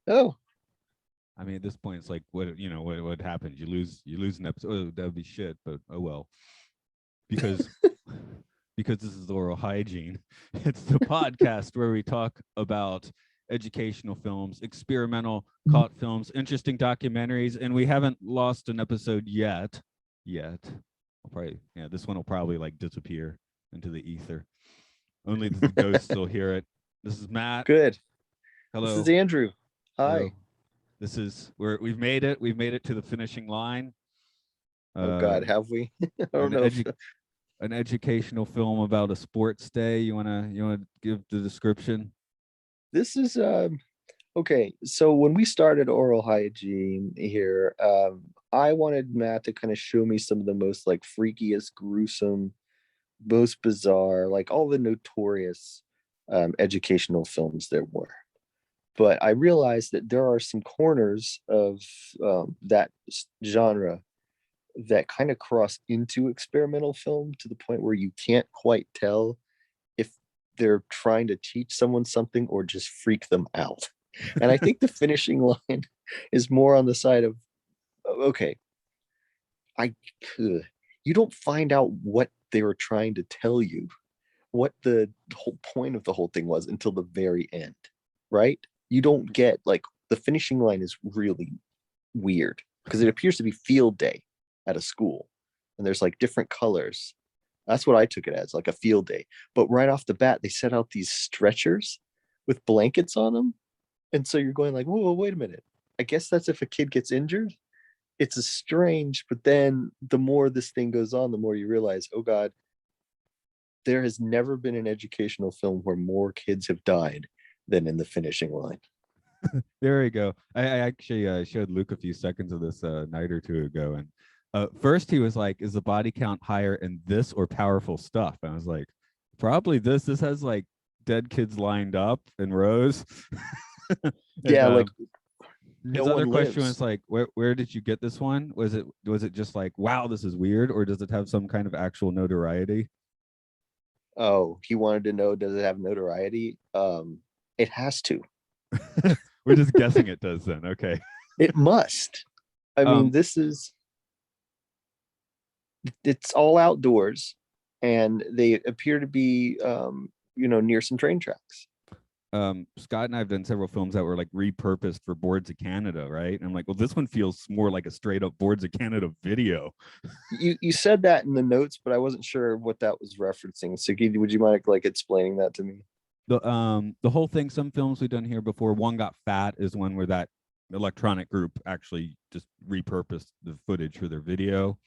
Oh, I mean, at this point, it's like, what happens? You lose an episode. Oh, that would be shit, but oh well. Because because this is oral hygiene. It's the podcast where we talk about educational films, experimental cult films, interesting documentaries, and we haven't lost an episode yet. Yet, I'll probably this one will probably like disappear into the ether. Only the ghosts will hear it. This is Matt. good. This is Hello, Andrew. hello. Hi. This is where we've made it. We've made it to the finishing line. Oh Uh, God, have we? I don't an know if an educational film about a sports day. You wanna give the description? this is okay. So when we started oral hygiene here, I wanted Matt to kind of show me some of the most like freakiest, gruesome, most bizarre, like all the notorious educational films there were. But I realized that there are some corners of that genre that kind of cross into experimental film to the point where you can't quite tell if they're trying to teach someone something or just freak them out. And I think the finishing line is more on the side of okay, I you don't find out what they were trying to tell you, what the whole point of the whole thing was until the very end, right? You don't get like the finishing line is really weird because it appears to be field day at a school and there's like different colors. That's what I took it as, like a field day. But right off the bat, they set out these stretchers with blankets on them. And so you're going like, whoa, wait a minute. I guess that's if a kid gets injured. It's a strange, but then the more this thing goes on, the more you realize, oh God, there has never been an educational film where more kids have died than in the finishing line. There we go. I actually showed Luke a few seconds of this a night or two ago, and first he was like, "Is the body count higher in this or powerful stuff?" And I was like, "Probably this. This has like dead kids lined up in rows." And Yeah, like no his other one question lives. was like, where did you get this one? Was it just like, wow, this is weird, or does it have some kind of actual notoriety? Oh, he wanted to know, does it have notoriety? It has to. We're just guessing it does then. Okay. It must. I mean, Um, this is it's all outdoors and they appear to be near some train tracks. Scott and I have done several films that were like repurposed for Boards of Canada, right? And I'm like, well, this one feels more like a straight up Boards of Canada video. You said that in the notes, but I wasn't sure what that was referencing. So would you mind like explaining that to me? The whole thing, some films we've done here before, One Got Fat is one where that electronic group actually just repurposed the footage for their video.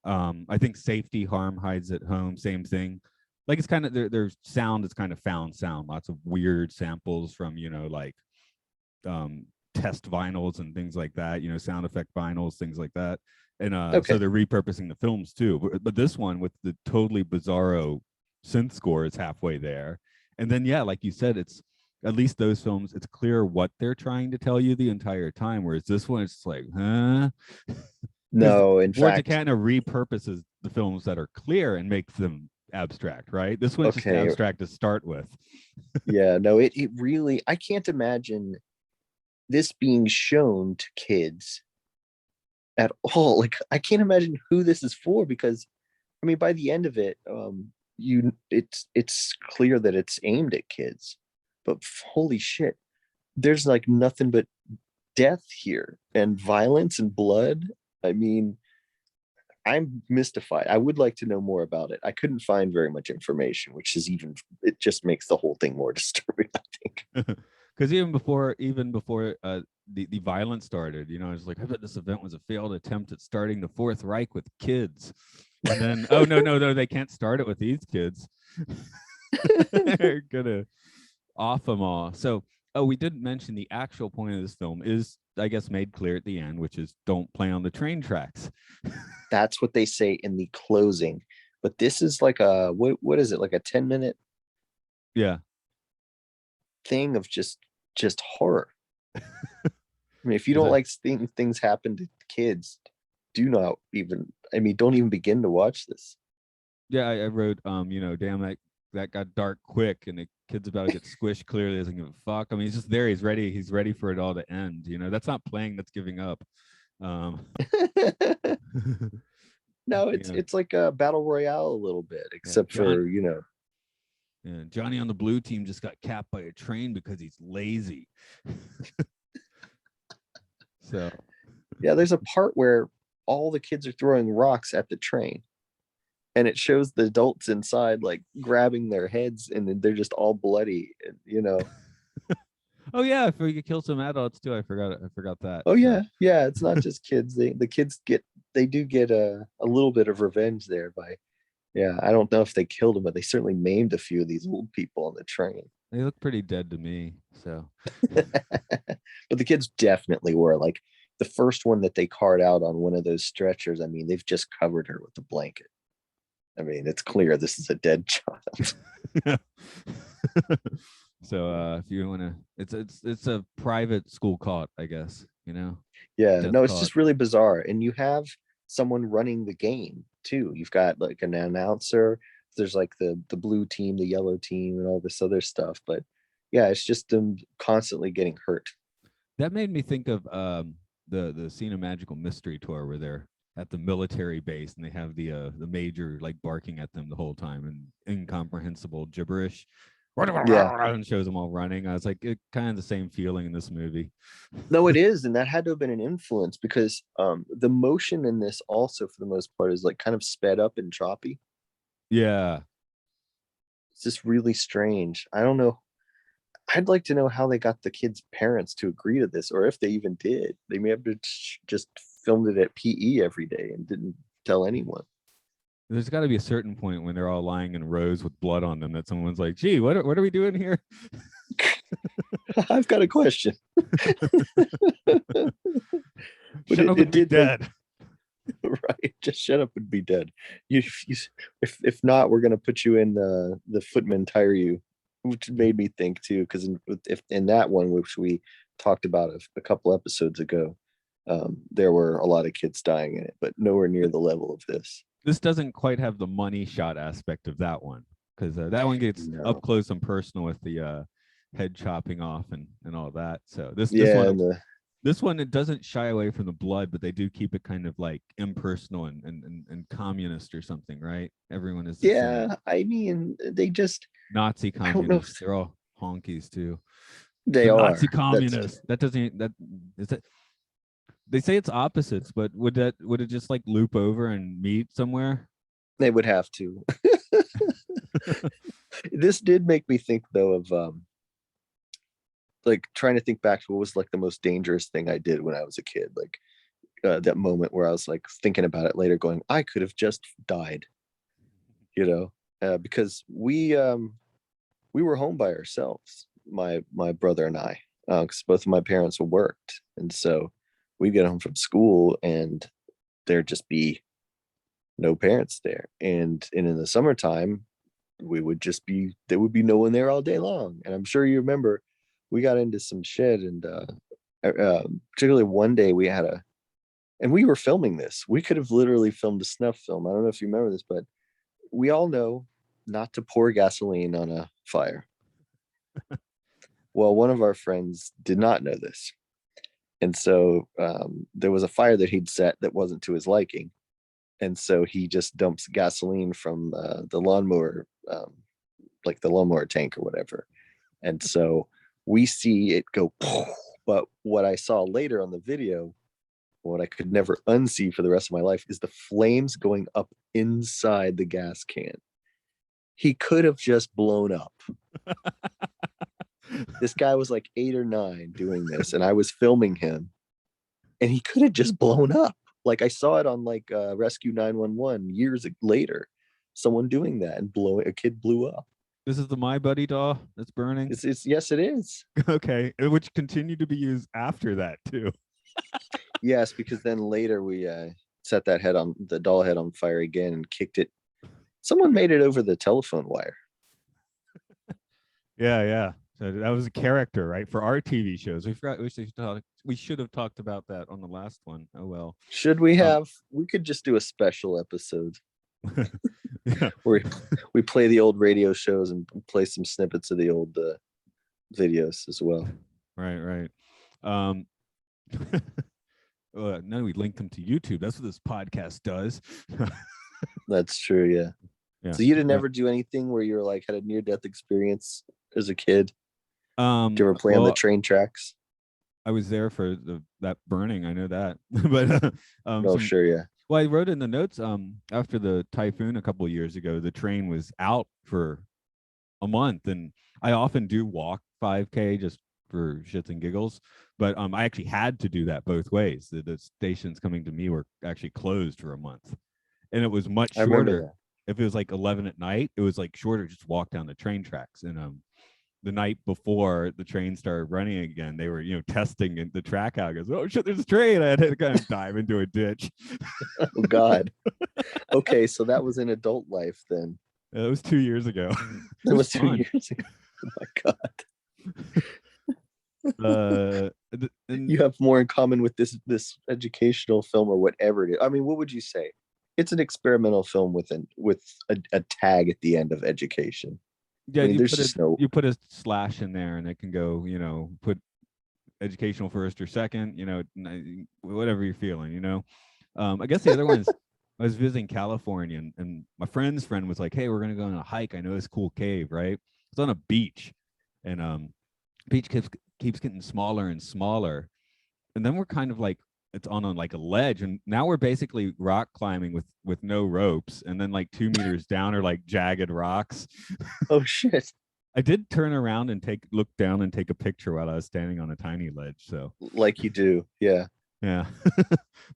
I think Safety Harm Hides at Home, same thing. Like it's kind of their sound is kind of found sound, lots of weird samples from, like test vinyls and things like that, sound effect vinyls, things like that. And so Okay. they're repurposing the films too. But this one with the totally bizarro synth score is halfway there. And then, yeah, like you said, it's at least those films, it's clear what they're trying to tell you the entire time. Whereas this one, it's like, huh? Because No, in Boards of fact, Canada repurposes the films that are clear and makes them abstract, right? This one's just okay. abstract to start with. Yeah, no, it really I can't imagine this being shown to kids at all. Like I can't imagine who this is for because I mean by the end of it, it's clear that it's aimed at kids. But holy shit, there's like nothing but death here and violence and blood. I mean, I'm mystified. I would like to know more about it. I couldn't find very much information, which is even it just makes the whole thing more disturbing, I think. Because even before the violence started, it's like, I bet this event was a failed attempt at starting the Fourth Reich with kids. And then, oh no, no, no, they can't start it with these kids. They're gonna off them all. So, oh, we didn't mention the actual point of this film is, I guess, made clear at the end, which is don't play on the train tracks. That's what they say in the closing. But this is like a what is it? Like a 10-minute Yeah. thing of just horror. I mean, if you Is don't that like seeing things happen to kids, do not even I mean, don't even begin to watch this. yeah, I wrote damn, that got dark quick and it Kid's about to get squished. Clearly doesn't give a fuck. I mean, he's just there. He's ready. He's ready for it all to end. You know, that's not playing. That's giving up. No, You know, it's like a battle royale a little bit, yeah, except for, you know. yeah, Johnny on the blue team just got capped by a train because he's lazy. So Yeah, there's a part where all the kids are throwing rocks at the train, and it shows the adults inside like grabbing their heads, and then they're just all bloody, you know. oh yeah, if we could kill some adults too. I forgot that. Oh So yeah, yeah, it's not just kids. The kids they do get a little bit of revenge there by, yeah, I don't know if they killed them, but they certainly maimed a few of these old people on the train. they look pretty dead to me. So But the kids definitely were like the first one that they cart out on one of those stretchers. I mean, they've just covered her with a blanket. I mean, it's clear this is a dead child. so if you want to, it's a private school caught, I guess. You know, Yeah, death no, it's caught. just really bizarre. And you have someone running the game too. You've got like an announcer. There's like the blue team, the yellow team, and all this other stuff. But yeah, it's just them constantly getting hurt. That made me think of the scene of Magical Mystery Tour where they're at the military base and they have the major like barking at them the whole time and incomprehensible gibberish Yeah, and shows them all running. I was like, it kind of the same feeling in this movie. no, it is, and that had to have been an influence because the motion in this also, for the most part, is like kind of sped up and choppy. Yeah. It's just really strange. I don't know. I'd like to know how they got the kids' parents to agree to this, or if they even did. They may have just filmed it at PE every day and didn't tell anyone. There's got to be a certain point when they're all lying in rows with blood on them that someone's like, gee, what are we doing here? I've got a question. But Shut up it and be did make, dead. right. Just shut up and be dead. If not, we're gonna put you in the footmen tire you, which made me think too, because if in that one, which we talked about a couple episodes ago, there were a lot of kids dying in it, but nowhere near the level of this. This doesn't quite have the money shot aspect of that one because that one gets up No. close and personal with the head chopping off and all that. So Yeah, and the this one it doesn't shy away from the blood, but they do keep it kind of like impersonal and communist or something, right? Everyone is the same. yeah, I mean, they just, Nazi I don't know if communists. They're all honkies too. they The Nazi are. That's communists. That doesn't that is it. They say it's opposites, but would it just like loop over and meet somewhere? they would have to. This did make me think though of like trying to think back to what was like the most dangerous thing I did when I was a kid. Like that moment where I was like thinking about it later, going, I could have just died, you know, because we were home by ourselves, my brother and I, because both of my parents worked, and so we'd get home from school and there'd just be no parents there, and in the summertime we would just be there would be no one there all day long. And I'm sure you remember we got into some shit, and particularly one day we had a and we were filming this. We could have literally filmed a snuff film. I don't know if you remember this, but we all know not to pour gasoline on a fire. Well, one of our friends did not know this. And so there was a fire that he'd set that wasn't to his liking. And so he just dumps gasoline from the lawnmower, like the lawnmower tank or whatever. And so we see it go, but what I saw later on the video, what I could never unsee for the rest of my life, is the flames going up inside the gas can. He could have just blown up. This guy was like 8 or 9 doing this, and I was filming him, and he could have just blown up. Like I saw it on like Rescue 911 years later, someone doing that and a kid blew up. This is the My Buddy doll that's burning. It's yes, it is. Okay, which continued to be used after that too. Yes, because then later we set that head on the doll head on fire again and kicked it. Someone made it over the telephone wire. Yeah. So that was a character, right? For our TV shows. We should have talked about that on the last one. Oh well. Should we have? We could just do a special episode. Yeah. where we play the old radio shows and play some snippets of the old videos as well. Right, right. Um, no, we link them to YouTube. That's what this podcast does. That's true. Yeah. Yeah. So you didn't No. ever do anything where you were like had a near death experience as a kid? Did you ever play on the Well, train tracks? I was there for that burning. I know that, but Oh, some. sure. Yeah. Well, I wrote in the notes. After the typhoon a couple of years ago, the train was out for a month, and I often do walk 5K just for shits and giggles. But I actually had to do that both ways. The stations coming to me were actually closed for a month, and it was much I remember shorter. that. If it was like 11 at night, it was like shorter. Just walk down the train tracks, and the night before the train started running again, they were, testing the track out. Goes, oh shit, there's a train. I had to kind of dive into a ditch. Oh God. Okay, so that was in adult life then. It was 2 years ago. It That was was two fun. years ago. Oh my God. And You have more in common with this educational film or whatever it is. I mean, what would you say? It's an experimental film with a tag at the end of education. yeah, I mean, there's just no. you put a slash in there, and it can go, put educational first or second, whatever you're feeling. I guess the other one is I was visiting California, and my friend's friend was like, "Hey, we're gonna go on a hike. I know this cool cave, right? It's on a beach, and beach keeps getting smaller and smaller, and then we're kind of like it's on like a ledge, and now we're basically rock climbing with no ropes, and then like 2 meters down are like jagged rocks. Oh shit! I did turn around and look down and take a picture while I was standing on a tiny ledge. So Like you do, yeah. yeah,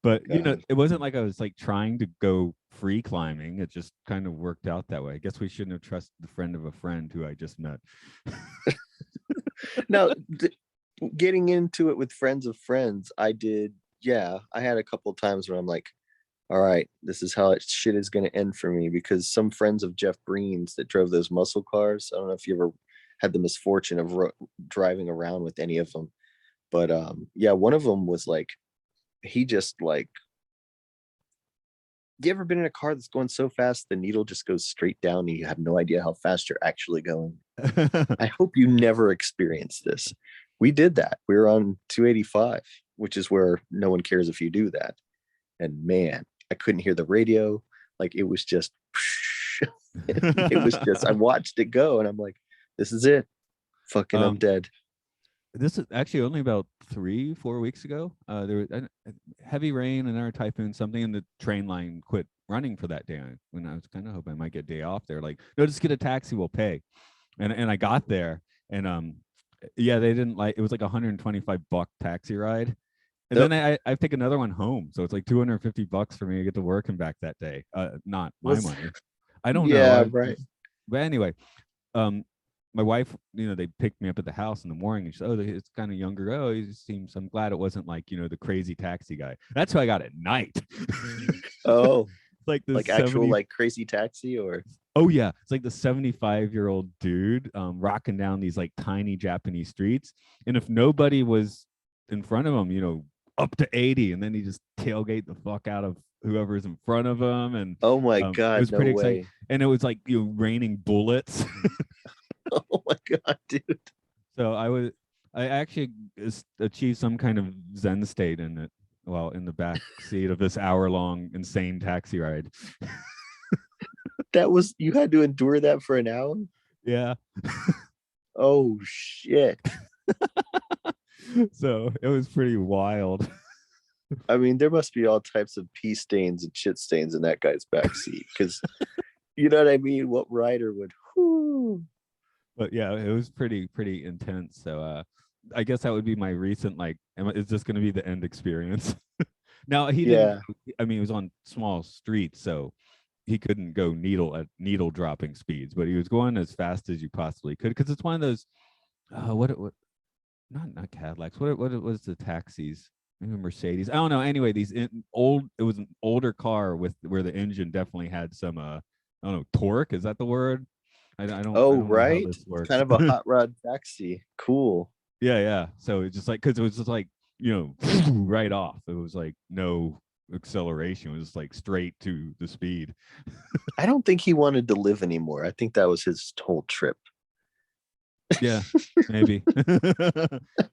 but God. it wasn't like I was like trying to go free climbing. It just kind of worked out that way. I guess we shouldn't have trusted the friend of a friend who I just met. Now, getting into it with friends of friends, I did. Yeah, I had a couple of times where I'm like, all right, this is how shit is going to end for me because some friends of Jeff Breen's that drove those muscle cars. I don't know if you ever had the misfortune of driving around with any of them, but yeah, one of them was like, he just like, you ever been in a car that's going so fast the needle just goes straight down and you have no idea how fast you're actually going? I hope you never experience this. We did that. We were on 285, which is where no one cares if you do that. And man, I couldn't hear the radio. Like it was just, it was just, I watched it go and I'm like, this is it. Fucking, I'm um, dead. this is actually only about 3-4 weeks ago. There was heavy rain and our typhoon something, and the train line quit running for that day. When I was kind of hoping I might get a day off, they're like, "No, just get a taxi, we'll pay." And I got there, and yeah, they didn't like it was like $125 taxi ride, and Nope. then I take another one home, so it's like $250 for me to get to work and back that day. Not my Was money. I don't know. yeah, right. But anyway, um, my wife, they picked me up at the house in the morning, and she said, "Oh, it's kind of younger. Oh, he seems. I'm glad it wasn't like the crazy taxi guy. That's who I got at night. Oh, Like the like actual 70. like crazy taxi or Oh yeah, it's like the 75-year-old dude rocking down these like tiny Japanese streets, and if nobody was in front of him, up to 80, and then he just tailgate the fuck out of whoever's in front of him, and oh my it God, was no pretty exciting. way. And it was like raining bullets. Oh my God, dude. So I actually achieved some kind of Zen state in it while in the back seat of this hour-long insane taxi ride. That was you had to endure that for an hour? Yeah. Oh shit. So it was pretty wild. I mean, there must be all types of pee stains and shit stains in that guy's back seat because you know what I mean? What rider would whoo? But yeah, it was pretty intense. So I guess that would be my recent like is this going to be the end experience? Now he didn't Yeah. I mean, it was on small streets, so he couldn't go needle dropping speeds, but he was going as fast as you possibly could because it's one of those what not Cadillacs. What was the taxis? Maybe Mercedes. I don't know. Anyway, it was an older car with where the engine definitely had some I don't know, torque. Is that the word? I Oh, don't know how right. this It's works. kind of a hot rod taxi. Cool. Yeah, yeah. So it's just like because it was just like right off. It was like no. acceleration. It was just like straight to the speed. I don't think he wanted to live anymore. I think that was his whole trip. Yeah, maybe.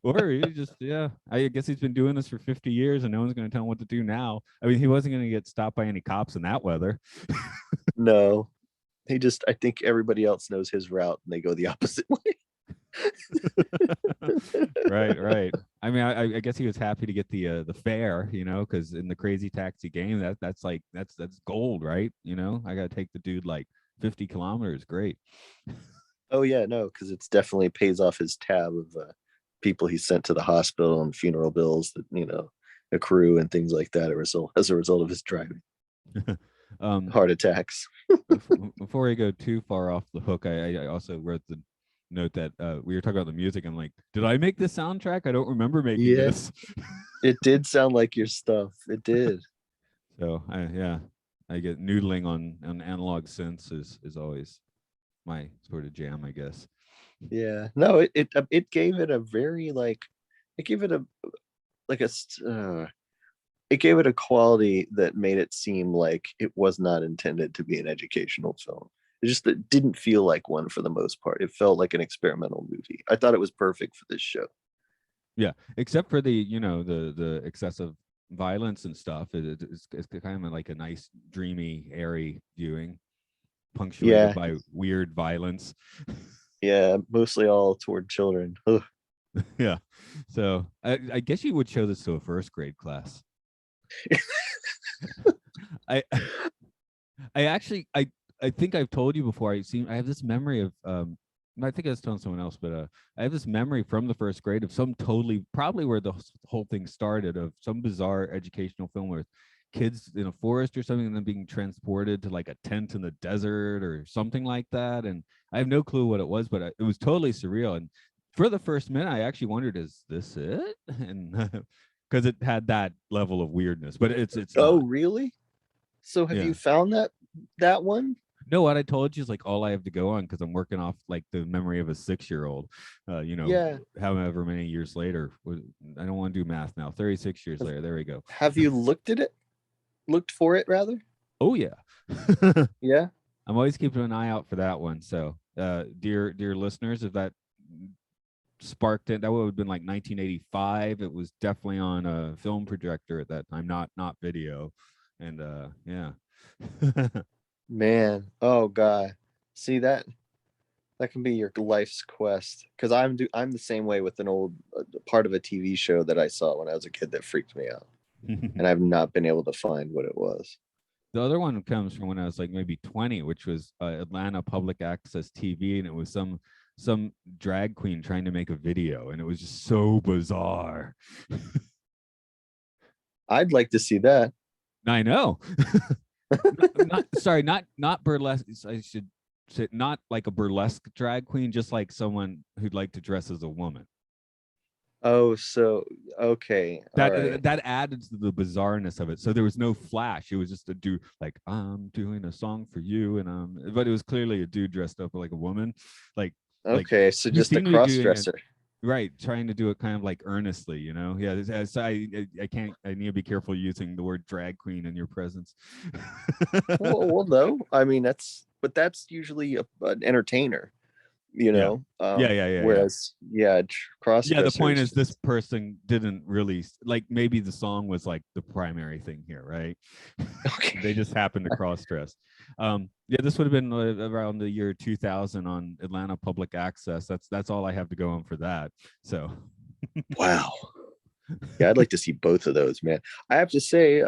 Or he just, yeah, I guess he's been doing this for 50 years and no one's going to tell him what to do now. I mean, he wasn't going to get stopped by any cops in that weather. No, I think everybody else knows his route and they go the opposite way. Right, right. I mean, I guess he was happy to get the fare, you know, because in the Crazy Taxi game, that's like that's gold, right? You know, I got to take the dude like 50 kilometers. Great. Oh yeah, no, because it's definitely pays off his tab of people he sent to the hospital and funeral bills that accrue and things like that as a result of his driving. um, Heart attacks. before we go too far off the hook, I also wrote the note that we were talking about the music. I'm like, did I make this soundtrack? I don't remember making Yeah, this. it did sound like your stuff. It did. So yeah, I get noodling on analog synths is always my sort of jam, I guess. Yeah. No, it gave it a very it gave it a like a it gave it a quality that made it seem like it was not intended to be an educational film. It didn't feel like one for the most part. It felt like an experimental movie. I thought it was perfect for this show. Yeah, except for the the excessive violence and stuff. It's kind of like a nice, dreamy, airy viewing, punctuated Yeah, by weird violence. yeah, mostly all toward children. Ugh. Yeah, so I guess you would show this to a first grade class. I I actually I think I've told you before. I have this memory of I think I was telling someone else, but I have this memory from the first grade of some totally probably where the whole thing started, of some bizarre educational film where kids in a forest or something and then being transported to like a tent in the desert or something like that. And I have no clue what it was, but it was totally surreal. And for the first minute, I actually wondered, is this it? And because it had that level of weirdness, but it's Oh, not. really? So have Yeah. you found that one? No, what I told you is like all I have to go on because I'm working off like the memory of a 6-year-old. You know, Yeah. however many years later. I don't want to do math now. 36 years Have, later. There we go. have you looked at it? Looked for it rather? Oh yeah. Yeah. I'm always keeping an eye out for that one. So, dear listeners, if that sparked it, that would have been like 1985. It was definitely on a film projector at that time, not video. And yeah. Man. Oh god. See that can be your life's quest, because I'm the same way with an old part of a TV show that I saw when I was a kid that freaked me out, and I've not been able to find what it was. The other one comes from when I was like maybe 20, which was Atlanta Public Access TV, and it was some drag queen trying to make a video, and it was just so bizarre. I'd like to see that. I know. Not sorry, not burlesque. I should say not like a burlesque drag queen, just like someone who'd like to dress as a woman. Oh, so okay, all right. That added to the bizarreness of it. So there was no flash. It was just a dude like, I'm doing a song for you, and but it was clearly a dude dressed up like a woman, like like Okay, so who just a seemed to be cross doing it dresser. right, trying to do it kind of like earnestly, you know. Yeah, so I can't. I need to be careful using the word drag queen in your presence. Well, no, I mean that's usually an entertainer, Yeah, yeah. whereas yeah, cross Yeah, the point dressers. is this person didn't really like, maybe the song was like the primary thing here, right? They Okay. just happened to cross dress. Yeah, this would have been around the year 2000 on Atlanta Public Access. That's all I have to go on for that. So Wow. Yeah, I'd like to see both of those, man. I have to say,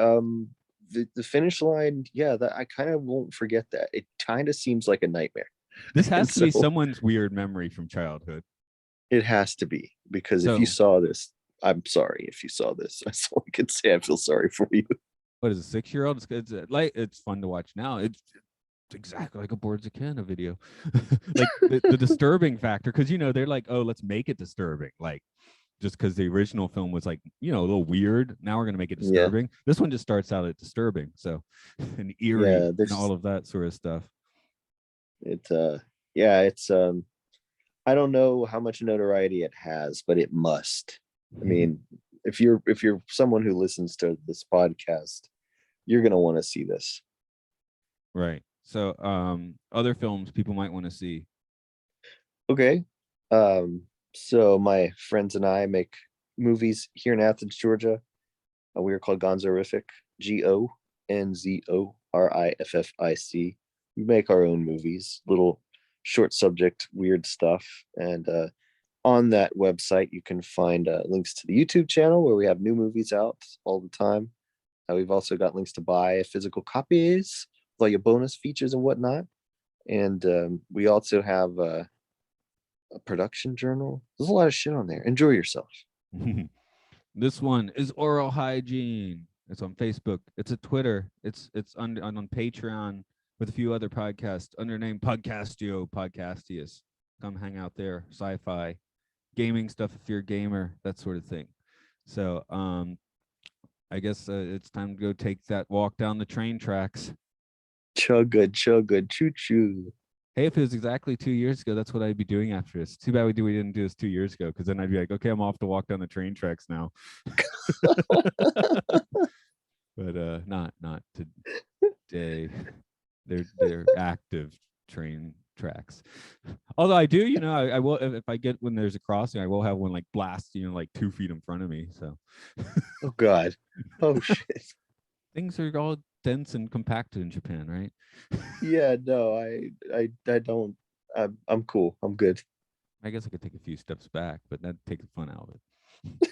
the finish line, yeah, that I kind of won't forget that. It kind of seems like a nightmare. this And has to so be someone's weird memory from childhood. it has to be, because if you So saw this, I'm sorry if you saw this. That's all I can say. I feel sorry for you. what is a 6-year-old? It's like it's fun to watch now. It's exactly like a Boards of Ken video. Like the disturbing factor, because they're like, oh, let's make it disturbing, like just because the original film was like a little weird. Now we're gonna make it Yeah, disturbing. This one just starts out at disturbing, so and eerie yeah. and all of that sort of stuff. It yeah, it's I don't know how much notoriety it has, but it must. I mean, if you're someone who listens to this podcast you're gonna want to see this. Right. So other films people might want to see. Okay. Um, so my friends and I make movies here in Athens, Georgia. We are called Gonzorific, Gonzorific. We make our own movies, little short subject, weird stuff. And on that website, you can find links to the YouTube channel where we have new movies out all the time. We've also got links to buy physical copies with all your bonus features and whatnot. And we also have a production journal. There's a lot of shit on there. Enjoy yourself. This one is Aural Hygiene. It's on Facebook. It's a Twitter. It's on Patreon with a few other podcasts under name Podcastius. Come hang out there. Sci-fi, gaming stuff if you're a gamer, that sort of thing. So I guess it's time to go take that walk down the train tracks. Chug good, choo choo. Hey, if it was exactly 2 years ago, that's what I'd be doing after this. Too bad we didn't do this 2 years ago, because then I'd be like, okay, I'm off to walk down the train tracks now. But not today. They're active train tracks. Although I do, I will, if I get, when there's a crossing, I will have one like blast, like 2 feet in front of me. So Oh God. Oh shit. things are all dense and compacted in Japan, right? Yeah, no, I don't. I'm cool. I'm good. I guess I could take a few steps back, but that'd take the fun out of it.